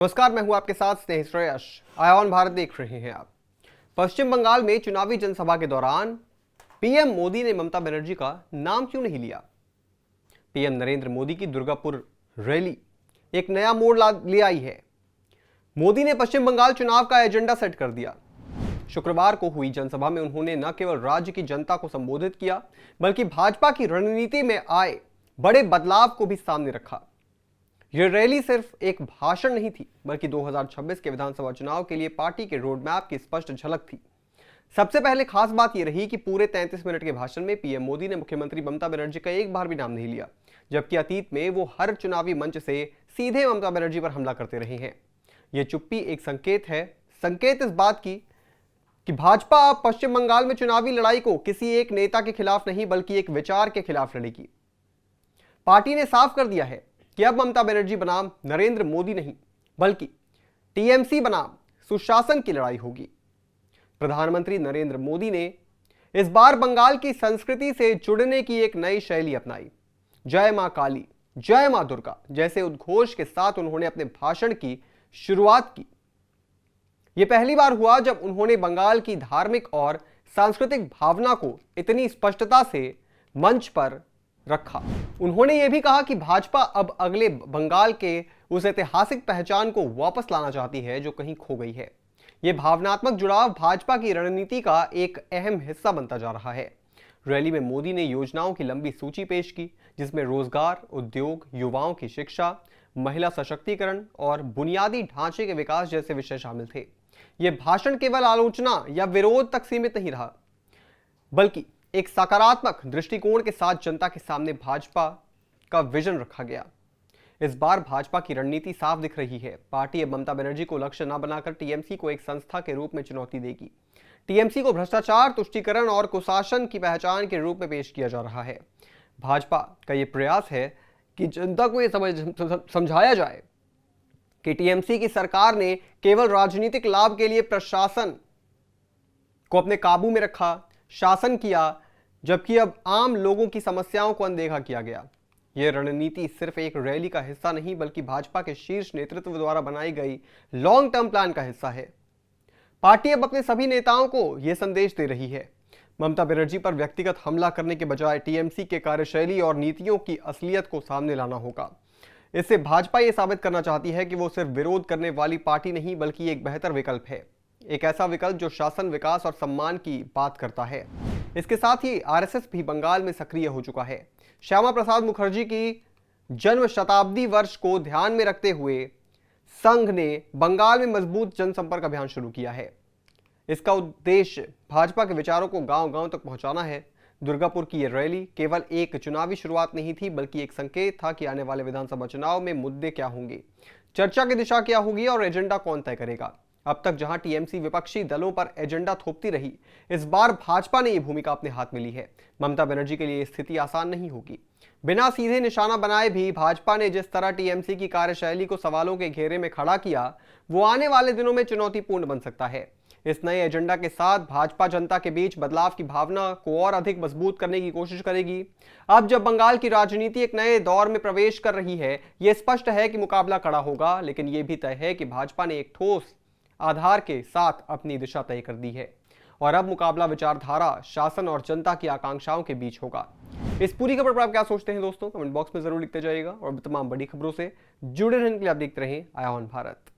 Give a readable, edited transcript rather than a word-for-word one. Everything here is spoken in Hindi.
नमस्कार, मैं हूं आपके साथ स्नेह श्रेयस। आयान भारत देख रहे हैं आप। पश्चिम बंगाल में चुनावी जनसभा के दौरान पीएम मोदी ने ममता बनर्जी का नाम क्यों नहीं लिया? पीएम नरेंद्र मोदी की दुर्गापुर रैली एक नया मोड़ ले आई है। मोदी ने पश्चिम बंगाल चुनाव का एजेंडा सेट कर दिया। शुक्रवार को हुई जनसभा में उन्होंने न केवल राज्य की जनता को संबोधित किया, बल्कि भाजपा की रणनीति में आए बड़े बदलाव को भी सामने रखा। यह रैली सिर्फ एक भाषण नहीं थी, बल्कि 2026 के विधानसभा चुनाव के लिए पार्टी के रोड मैप की स्पष्ट झलक थी। सबसे पहले खास बात यह रही कि पूरे 33 मिनट के भाषण में पीएम मोदी ने मुख्यमंत्री ममता बनर्जी का एक बार भी नाम नहीं लिया, जबकि अतीत में वो हर चुनावी मंच से सीधे ममता बनर्जी पर हमला करते रहे हैं। यह चुप्पी एक संकेत है, संकेत इस बात की कि भाजपा अब पश्चिम बंगाल में चुनावी लड़ाई को किसी एक नेता के खिलाफ नहीं, बल्कि एक विचार के खिलाफ लड़ेगी। पार्टी ने साफ कर दिया है कि अब ममता बनर्जी बनाम नरेंद्र मोदी नहीं, बल्कि टीएमसी बनाम सुशासन की लड़ाई होगी। प्रधानमंत्री नरेंद्र मोदी ने इस बार बंगाल की संस्कृति से जुड़ने की एक नई शैली अपनाई। जय मां काली, जय मां दुर्गा जैसे उद्घोष के साथ उन्होंने अपने भाषण की शुरुआत की। यह पहली बार हुआ जब उन्होंने बंगाल की धार्मिक और सांस्कृतिक भावना को इतनी स्पष्टता से मंच पर रखा। उन्होंने यह भी कहा कि भाजपा अब अगले बंगाल के उस ऐतिहासिक पहचान को वापस लाना चाहती है जो कहीं खो गई है। यह भावनात्मक जुड़ाव भाजपा की रणनीति का एक अहम हिस्सा बनता जा रहा है। रैली में मोदी ने योजनाओं की लंबी सूची पेश की, जिसमें रोजगार, उद्योग, युवाओं की शिक्षा, महिला सशक्तिकरण और बुनियादी ढांचे के विकास जैसे विषय शामिल थे। यह भाषण केवल आलोचना या विरोध तक सीमित नहीं रहा, बल्कि एक सकारात्मक दृष्टिकोण के साथ जनता के सामने भाजपा का विजन रखा गया। इस बार भाजपा की रणनीति साफ दिख रही है। पार्टी अब ममता बनर्जी को लक्ष्य न बनाकर टीएमसी को एक संस्था के रूप में चुनौती देगी। टीएमसी को भ्रष्टाचार, तुष्टीकरण और कुशासन की पहचान के रूप में पेश किया जा रहा है। भाजपा का यह प्रयास है कि जनता को यह समझाया जाए कि टीएमसी की सरकार ने केवल राजनीतिक लाभ के लिए प्रशासन को अपने काबू में रखा, शासन किया, जबकि अब आम लोगों की समस्याओं को अनदेखा किया गया। यह रणनीति सिर्फ एक रैली का हिस्सा नहीं, बल्कि भाजपा के शीर्ष नेतृत्व द्वारा बनाई गई लॉन्ग टर्म प्लान का हिस्सा है। पार्टी अब अपने सभी नेताओं को यह संदेश दे रही है, ममता बनर्जी पर व्यक्तिगत हमला करने के बजाय टीएमसी के कार्यशैली और नीतियों की असलियत को सामने लाना होगा। इससे भाजपा यह साबित करना चाहती है कि वो सिर्फ विरोध करने वाली पार्टी नहीं, बल्कि एक बेहतर विकल्प है, एक ऐसा विकल्प जो शासन, विकास और सम्मान की बात करता है। इसके साथ ही आरएसएस भी बंगाल में सक्रिय हो चुका है। श्यामा प्रसाद मुखर्जी की जन्म शताब्दी वर्ष को ध्यान में रखते हुए संघ ने बंगाल में मजबूत जनसंपर्क अभियान शुरू किया है। इसका उद्देश्य भाजपा के विचारों को गांव-गांव तक पहुंचाना है। दुर्गापुर की यह रैली केवल एक चुनावी शुरुआत नहीं थी, बल्कि एक संकेत था कि आने वाले विधानसभा चुनाव में मुद्दे क्या होंगे, चर्चा की दिशा क्या होगी और एजेंडा कौन तय करेगा। अब तक जहां टीएमसी विपक्षी दलों पर एजेंडा थोपती रही, इस बार भाजपा ने यह भूमिका अपने हाथ में ली है। ममता बनर्जी के लिए स्थिति आसान नहीं होगी। बिना सीधे निशाना बनाए भी भाजपा ने जिस तरह टीएमसी की कार्यशैली को सवालों के घेरे में खड़ा किया, वो आने वाले दिनों में चुनौतीपूर्ण बन सकता है। इस नए एजेंडा के साथ भाजपा जनता के बीच बदलाव की भावना को और अधिक मजबूत करने की कोशिश करेगी। अब जब बंगाल की राजनीति एक नए दौर में प्रवेश कर रही है, यह स्पष्ट है कि मुकाबला कड़ा होगा, लेकिन यह भी तय है कि भाजपा ने एक ठोस आधार के साथ अपनी दिशा तय कर दी है और अब मुकाबला विचारधारा, शासन और जनता की आकांक्षाओं के बीच होगा। इस पूरी खबर पर आप क्या सोचते हैं दोस्तों? कमेंट बॉक्स में जरूर लिखते जाइएगा और तमाम बड़ी खबरों से जुड़े रहने के लिए आप देखते रहें आयान भारत।